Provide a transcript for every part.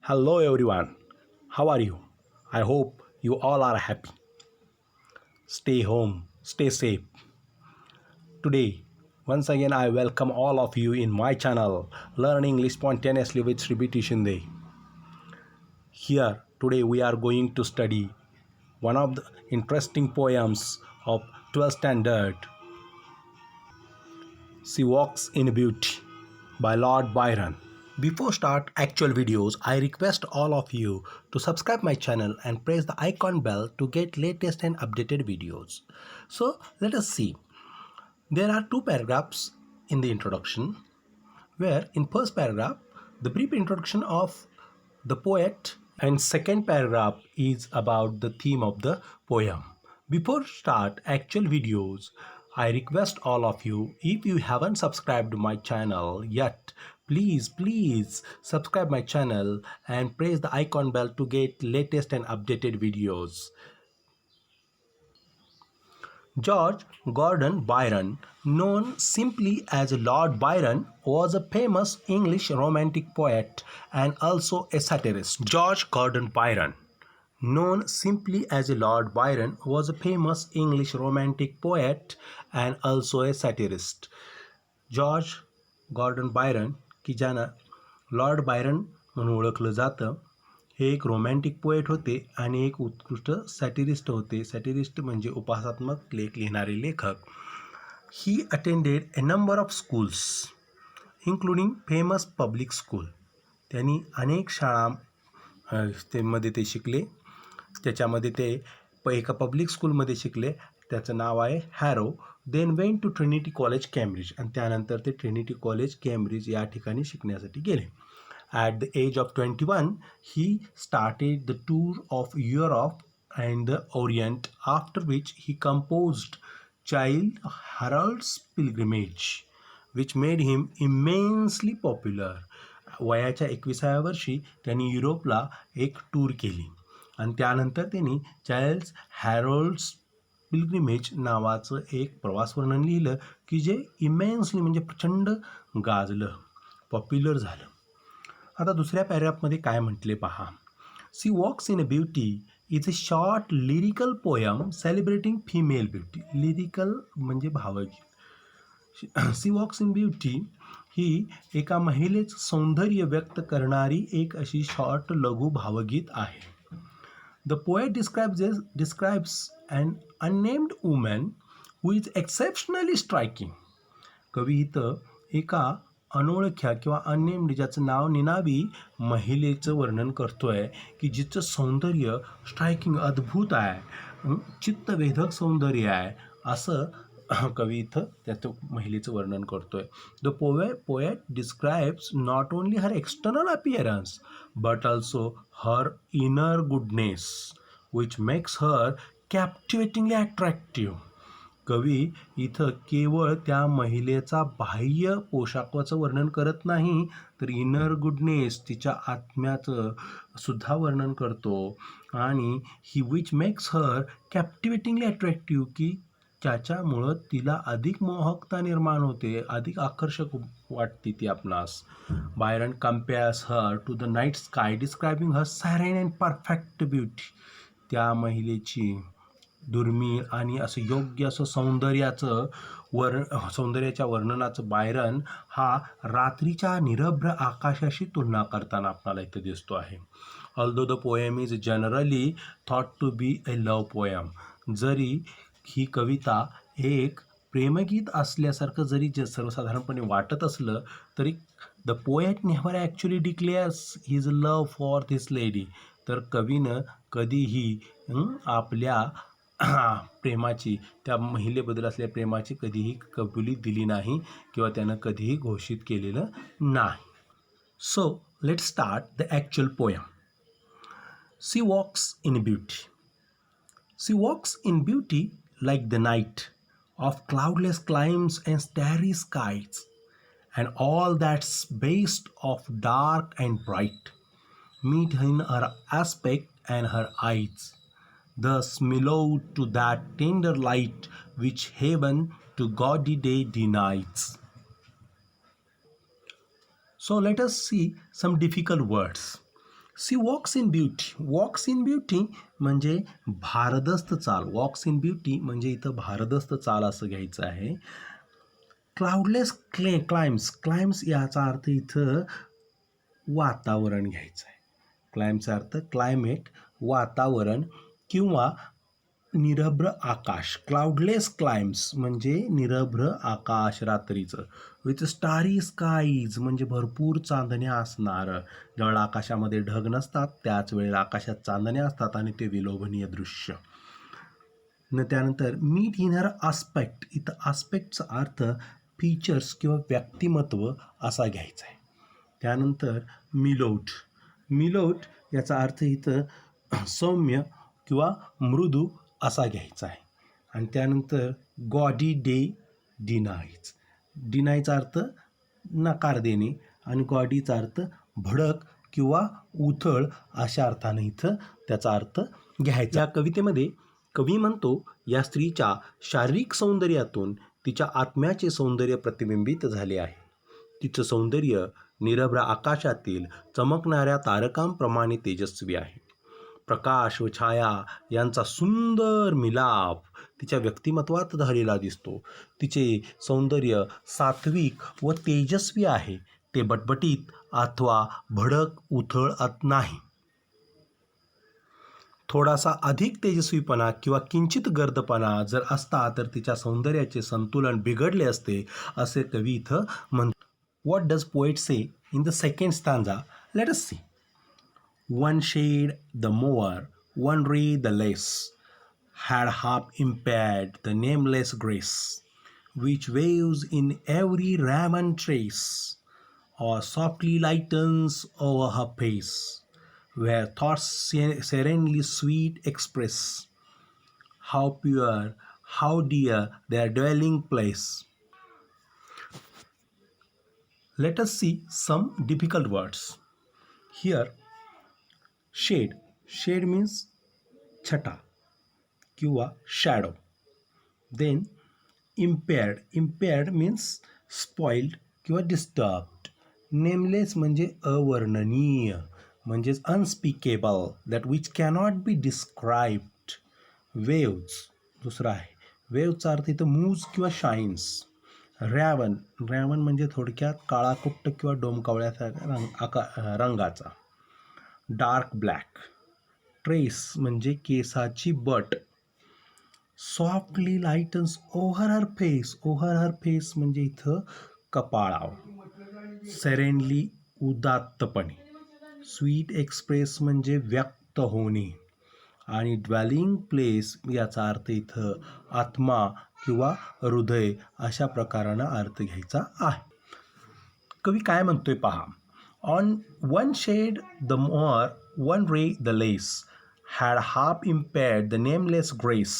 Hello everyone, how are you? I hope you all are happy. Stay home, stay safe. Today, once again, I welcome all of you in my channel, Learn English Spontaneously with Repetition Day. Here, today, we are going to study one of the interesting poems of 12th standard, She Walks in Beauty by Lord Byron. Before start actual videos, I request all of you to subscribe my channel and press the icon bell to get latest and updated videos. So let us see. There are two paragraphs in the introduction where in first paragraph the brief introduction of the poet and second paragraph is about the theme of the poem. Before start actual videos, I request all of you, if you haven't subscribed my channel yet, please subscribe my channel and press the icon bell to get latest and updated videos. George Gordon Byron, known simply as Lord Byron, was a famous English romantic poet and also a satirist. George Gordon Byron, known simply as Lord Byron, was a famous English romantic poet and also a satirist. George Gordon Byron, की ज्यांना Lord Byron म्हणून ओळखलं जातं, हे एक romantic poet होते आणि एक उत्कृष्ट सॅटिरिस्ट होते. सॅटिरिस्ट म्हणजे उपहासात्मक लेख लिहिणारे लेखक. He attended A number of schools including famous public school. त्यांनी अनेक शाळा ते शिकले. त्याच्यामध्ये ते एका पब्लिक स्कूलमध्ये शिकले. त्याचं नाव आहे Harrow. Then went to Trinity College Cambridge आणि त्यानंतर ते ट्रिनिटी कॉलेज कॅम्ब्रिज या ठिकाणी शिकण्यासाठी गेले. At the age of 21 he started the tour of Europe and the Orient, after which he composed Childe Harold's Pilgrimage which made him immensely popular. वयाच्या 21व्या वर्षी त्यांनी युरोपला एक टूर केली आणि त्यानंतर त्यांनी चाइल्ड्स हॅरोल्ड्स पिलग्रिमेज नावाचं एक प्रवास वर्णन लिहिलं की जे इमेन्सली म्हणजे प्रचंड गाजलं, पॉप्युलर झालं. आता दुसऱ्या पॅराग्राफमध्ये काय म्हटले पहा. She walks in a beauty is a short lyrical poem celebrating female beauty. Lyrical म्हणजे भावगीत. सी वॉक्स इन ब्युटी ही एका महिलेचं सौंदर्य व्यक्त करणारी एक अशी शॉर्ट लघु भावगीत आहे. The poet describes an unnamed woman who is exceptionally striking. कवी इथं एका अनोळख्या किंवा अननेम्ड, ज्याचं नाव निनावी महिलेचं वर्णन करतोय की जिचं सौंदर्य स्ट्रायकिंग, अद्भुत आहे, चित्तवेधक सौंदर्य आहे, असं कवी इथं त्याचं महिलेचं वर्णन करतोय. The poet describes not only her external appearance but also her inner goodness which makes her captivatingly attractive. कवी इथं केवळ त्या महिलेचा बाह्य पोशाखाचं वर्णन करत नाही, तर इनर गुडनेस, तिच्या आत्म्याचं सुद्धा वर्णन करतो. आणि ही विच मेक्स हर कॅप्टिवेटिंगली अट्रॅक्टिव्ह, की त्याच्यामुळं तिला अधिक मोहकता निर्माण होते, अधिक आकर्षक वाटते ती आपणास. Byron compares her to the night sky, describing her serene and perfect beauty. त्या महिलेची दुर्मिळ आणि असं योग्य असं सौंदर्याच्या वर्णनाचं बायरन हा रात्रीच्या निरभ्र आकाशाशी तुलना करताना आपल्याला इथं दिसतो आहे. Although the poem is generally thought to be a love poem. जरी ही कविता एक प्रेमगीत असल्यासारखं जरी सर्वसाधारणपणे वाटत असलं तरी the poet never actually declares his love for this lady. तर कवीनं कधीही आपल्या प्रेमाची, त्या महिलेबद्दल असलेल्या प्रेमाची कधीही कबुली दिली नाही किंवा त्यानं कधीही घोषित केलेलं नाही. So let's start the actual poem. She walks in beauty. She walks in beauty like the night of cloudless climes and starry skies, and all that's best of dark and bright meet in her aspect and her eyes, thus mellowed to that tender light which heaven to gaudy day denies. So let us see some difficult words. C walks in beauty. Walks in beauty म्हणजे भारदस्त चाल. वॉक्स in beauty म्हणजे इथं भारदस्त चाल असं घ्यायचं आहे. Cloudless climbs याचा अर्थ इथं वातावरण घ्यायचं आहे. क्लाइम्सचा अर्थ क्लायमेट, वातावरण किंवा निरभ्र आकाश. क्लाउडलेस क्लाइम्स म्हणजे निरभ्र आकाश रात्रीचं. विथ स्टारी स्काईज म्हणजे भरपूर चांदण्या असणार. ज्यावेळेला आकाशामध्ये ढग नसतात त्याच वेळेला आकाशात चांदण्या असतात आणि ते विलोभनीय दृश्य. त्यानंतर मीट इन हर आस्पेक्ट. इथं आस्पेक्टचा अर्थ फीचर्स किंवा व्यक्तिमत्व असा घ्यायचा आहे. त्यानंतर मिलोट याचा अर्थ इथं सौम्य किंवा मृदू असा घ्यायचा आहे. आणि त्यानंतर गॉडी डिनायचा अर्थ नकार देणे आणि गॉडीचा अर्थ भडक किंवा उथळ अशा अर्थाने इथं त्याचा अर्थ घ्यायचा. या कवितेमध्ये कवी म्हणतो, या स्त्रीच्या शारीरिक सौंदर्यातून तिच्या आत्म्याचे सौंदर्य प्रतिबिंबित झाले आहे. तिचं सौंदर्य निरभ्र आकाशातील चमकणाऱ्या तारकांप्रमाणे तेजस्वी आहे. प्रकाश व छाया यांचा सुंदर मिलाप तिच्या व्यक्तिमत्वात झालेला दिसतो. तिचे सौंदर्य सात्विक व तेजस्वी आहे. ते बटबटीत अथवा भडक उथळत नाही. थोडासा अधिक तेजस्वीपणा किंवा किंचित गर्दपणा जर असता तर तिच्या सौंदर्याचे संतुलन बिघडले असते असे कवी इथं म्हणतो. What does poet say in the second stanza? Let us see. One shade the more, one ray the less, had half impaired the nameless grace, which waves in every raven trace, or softly lightens over her face, where thoughts serenely sweet express, how pure, how dear their dwelling place. Let us see some difficult words. Here, shade means छटा किंवा shadow. Then impaired means spoiled किंवा disturbed. Nameless म्हणजे अवर्णनीय म्हणजेच unspeakable, that which cannot be described. Waves दुसरा आहे. वेव्हचा अर्थ इथं moves किंवा शाईन्स. रॅवन म्हणजे थोडक्यात काळाकुट्ट किंवा डोमकावळ्यासारख्या रंगाचा. Dark black. ट्रेस म्हणजे केसाची बट. Softly lightens over her face म्हणजे इथं कपाळावर. सेरेनली उदात्तपणे. स्वीट एक्सप्रेस म्हणजे व्यक्त होणे. आणि ड्वेलिंग प्लेस याचा अर्थ इथं आत्मा किंवा हृदय अशा प्रकारानं अर्थ घ्यायचा आहे. कवी काय म्हणतोय पहा. On one shade the more, one ray the less, had half impaired the nameless grace,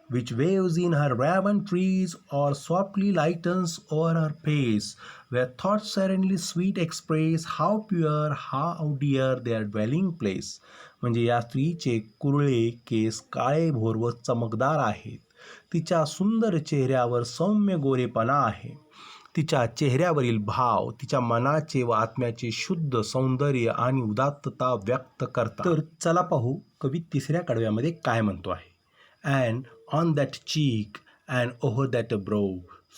which waves in her raven trees or softly lightens over her face, where thoughts serenely sweet express, how pure, how dear their dwelling place. म्हणजे या स्त्रीचे कुरळे case काळेभोर व चमकदार आहेत. तिच्या सुंदर चेहऱ्यावर सौम्य गोरेपणा आहे. तिच्या चेहऱ्यावरील भाव तिच्या मनाचे व आत्म्याचे शुद्ध सौंदर्य आणि उदात्तता व्यक्त करतात. तर चला पाहू कवी तिसऱ्या कडव्यामध्ये काय म्हणतो आहे. And on that cheek and over that brow,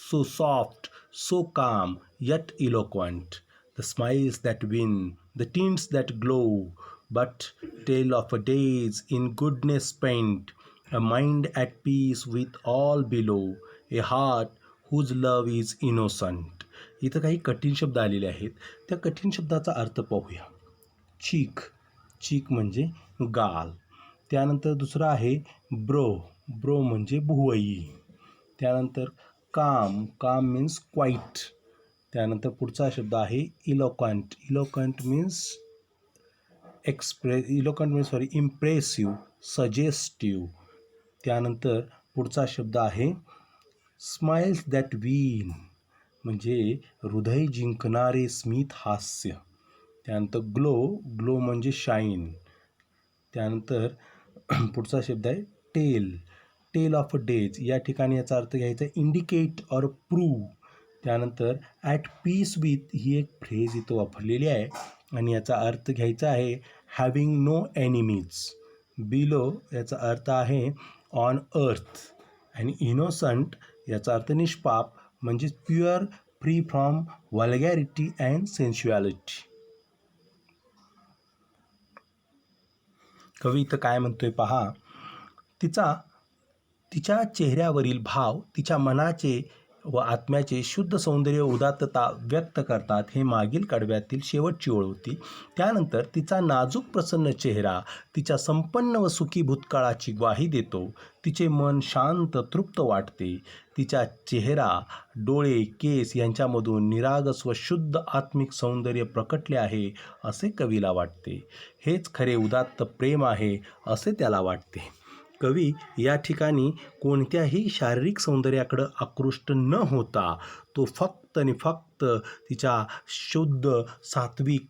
so soft, so calm, yet eloquent, the smiles that win, the tints that glow, but tale of a days in goodness spent, a mind at peace with all below, a heart whose love is innocent. इथं काही कठीण शब्द आलेले आहेत. त्या कठीण शब्दाचा अर्थ पाहूया. चीक म्हणजे गाल. त्यानंतर दुसरं आहे ब्रो म्हणजे भुवई. त्यानंतर काम मीन्स क्वाईट. त्यानंतर पुढचा शब्द आहे इलोक्वंट मीन्स इम्प्रेसिव्ह, सजेस्टिव्ह. त्यानंतर पुढचा शब्द आहे स्माइल्स दॅट विन म्हणजे हृदय जिंकणारे स्मित हास्य. त्यानंतर ग्लो म्हणजे शाईन. त्यानंतर पुढचा शब्द आहे टेल ऑफ डेज. या ठिकाणी याचा अर्थ घ्यायचा इंडिकेट ऑर प्रूव्ह. त्यानंतर ॲट पीस विथ ही एक फ्रेज इथं वापरलेली आहे आणि याचा अर्थ घ्यायचा आहे हॅविंग नो एनिमीज. बिलो याचा अर्थ आहे ऑन अर्थ आणि इनोसंट याचा अर्थ निष्पाप म्हणजे pure, free from vulgarity and sensuality. कवी इथं काय म्हणतोय पहा, तिच्या चेहऱ्यावरील भाव तिच्या मनाचे व आत्म्याचे शुद्ध सौंदर्य उदात्तता व्यक्त करतात. हे मागील कडव्यातील शेवटची ओळ होती. त्यानंतर तिचा नाजूक प्रसन्न चेहरा तिच्या संपन्न व सुखी भूतकाळाची ग्वाही देतो. तिचे मन शांत तृप्त वाटते. तिच्या चेहरा, डोळे, केस यांच्यामधून निरागस व शुद्ध आत्मिक सौंदर्य प्रकटले आहे असे कवीला वाटते. हेच खरे उदात्त प्रेम आहे असे त्याला वाटते. कवी या ठिकाणी कोणत्याही शारीरिक सौंदर्याकडं आकृष्ट न होता तो फक्त आणि फक्त तिच्या शुद्ध, सात्विक,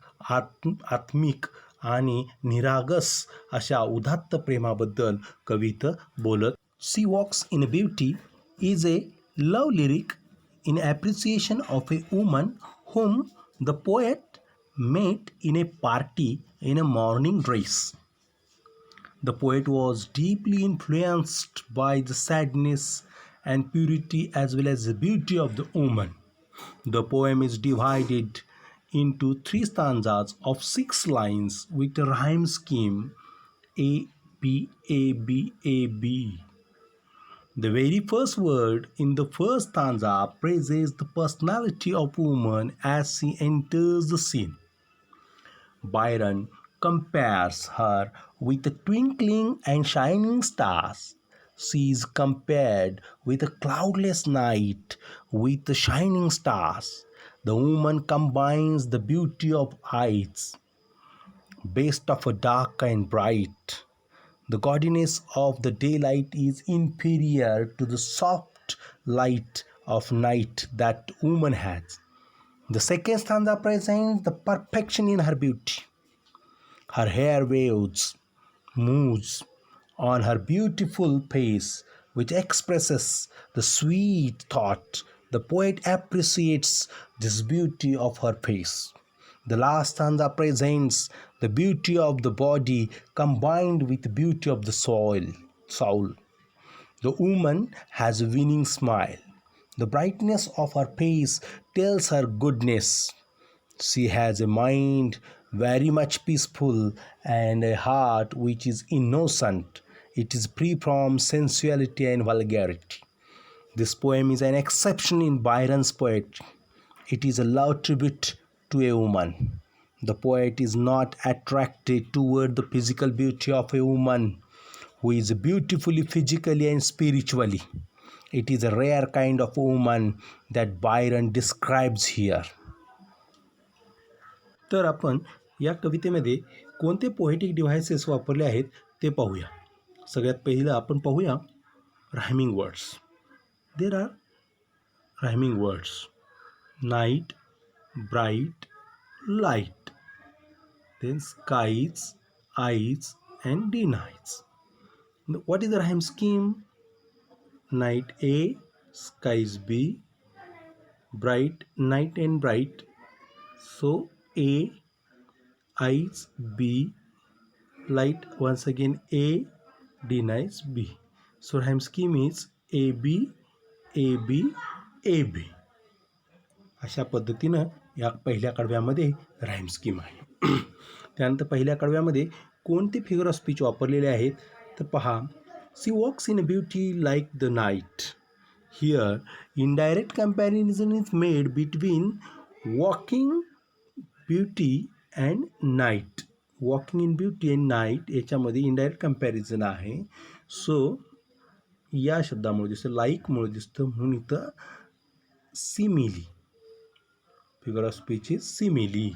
आत्मिक आणि निरागस अशा उदात्त प्रेमाबद्दल कविता बोलत. She walks in beauty is a love lyric in appreciation of a woman whom the poet met in a party in a morning dress. The poet was deeply influenced by the sadness and purity as well as the beauty of the woman. The poem is divided into 3 stanzas of 6 lines with a rhyme scheme A, B, A, B, A, B. The very first word in the first stanza praises the personality of woman as she enters the scene. Byron compares her with the twinkling and shining stars. She is compared with a cloudless night with the shining stars. The woman combines the beauty of eyes, best of a dark and bright. The gaudiness of the daylight is inferior to the soft light of night that woman has. The second stanza presents the perfection in her beauty. Her hair waves, moves on her beautiful face, which expresses the sweet thought. The poet appreciates this beauty of her face. The last stanza presents the beauty of the body combined with the beauty of the soul. The woman has a winning smile. The brightness of her face tells her goodness. She has a mind very much peaceful and a heart which is innocent. It is free from sensuality and vulgarity. This poem is an exception in Byron's poetry. It is a love tribute to a woman. The poet is not attracted toward the physical beauty of a woman who is beautifully physically and spiritually. It is a rare kind of woman that Byron describes here. तर आपण या कवितेमध्ये कोणते poetic devices वापरले आहेत ते पाहूया. सगळ्यात पहिलं आपण पाहूया rhyming words. There are rhyming words. Night, bright, light, then skies, eyes and denies. What is the rhyme scheme? Night A, skies B, bright night and bright, so A, eyes B, light once again A, D nights B. So rhyme scheme is AB, AB, AB. अशा पद्धतीनं या पहिल्या कडव्यामध्ये rhyme scheme आहे. त्यानंतर पहिल्या कडव्यामध्ये कोणते figure of speech वापरलेले आहेत तर पहा. She walks in beauty like the night. Here indirect comparison is made between walking beauty and night. Walking in beauty and night याच्यामध्ये इनडायरेक्ट कम्पॅरिझन आहे. सो या शब्दामुळे दिसतं, लाईकमुळे दिसतं, म्हणून इथं simile. Figure of speech is simile.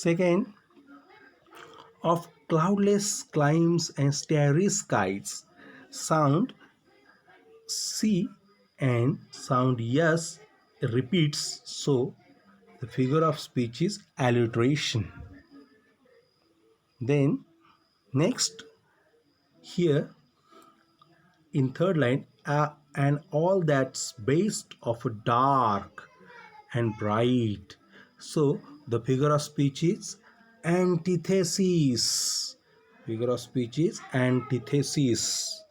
Second, of cloudless climes and starry skies. Sound C and sound S repeats, so the figure of speech is alliteration. Then next here in third line, and all that's based of dark and bright. So the figure of speech is Antithesis. Figure of speech is antithesis.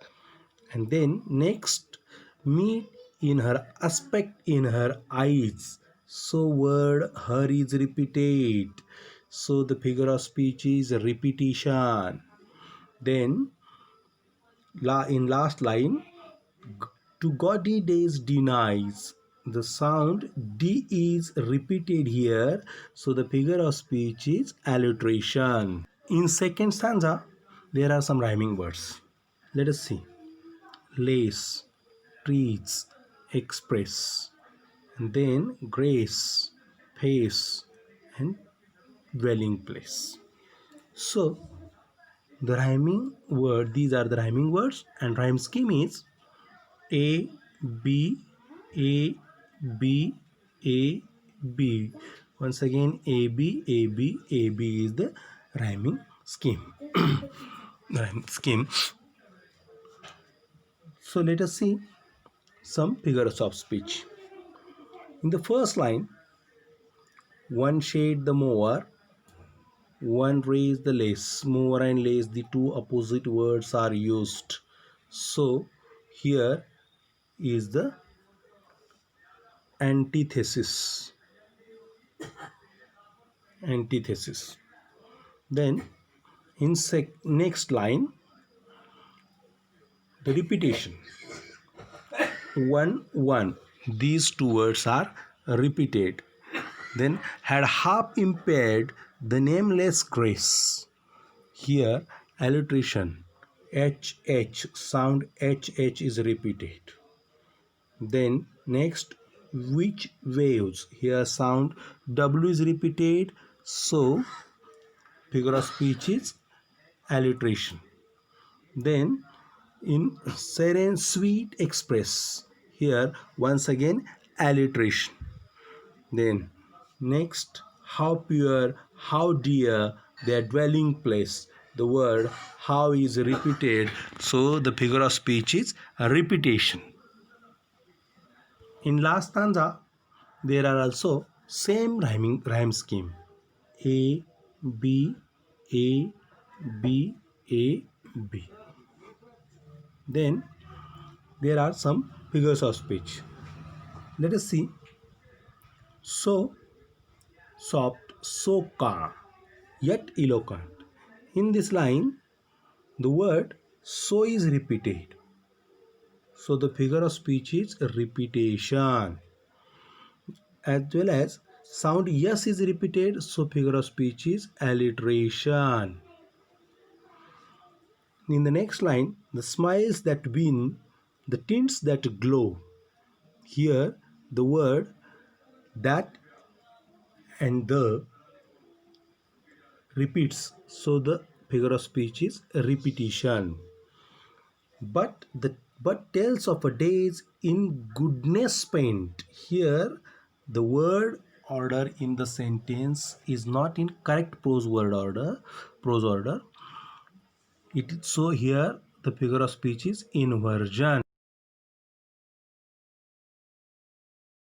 And then next, meet in her aspect in her eyes. So word her is repeated. So the figure of speech is repetition. Then in last line, to gaudy days denies. The sound D is repeated here, so the figure of speech is alliteration. In second stanza, there are some rhyming words. Let us see. Lace, treats, express, and then grace, face, and dwelling place. So the rhyming word, these are the rhyming words, and rhyme scheme is A B A B A B. Once again, A B A B A B is the rhyming scheme. Rhyme scheme. So let us see some figures of speech. In the first line, one shade the mower, one raise the less. Mower and less, the two opposite words are used. So here is the antithesis. Antithesis. Then in next line, the repetition. One. These two words are repeated. Then had half impaired the nameless grace. Here alliteration. HH, sound HH is repeated. Then next, which waves. Here sound W is repeated. So figure of speech is alliteration. Then in serene sweet express, here once again alliteration. Then next, how pure, how dear, their dwelling place. The word how is repeated, so the figure of speech is a repetition. In last stanza, there are also same rhyme scheme. A B A B A B. Then there are some figures of speech. Let us see. So soft, so calm, yet eloquent. In this line, the word so is repeated. So the figure of speech is repetition. As well as sound yes is repeated, so figure of speech is alliteration. In the next line, the smiles that win, the tints that glow. Here the word that and the repeats, so the figure of speech is repetition. But tells of a days in goodness spent. Here the word order in the sentence is not in correct prose order. So here the figure of speech is inversion.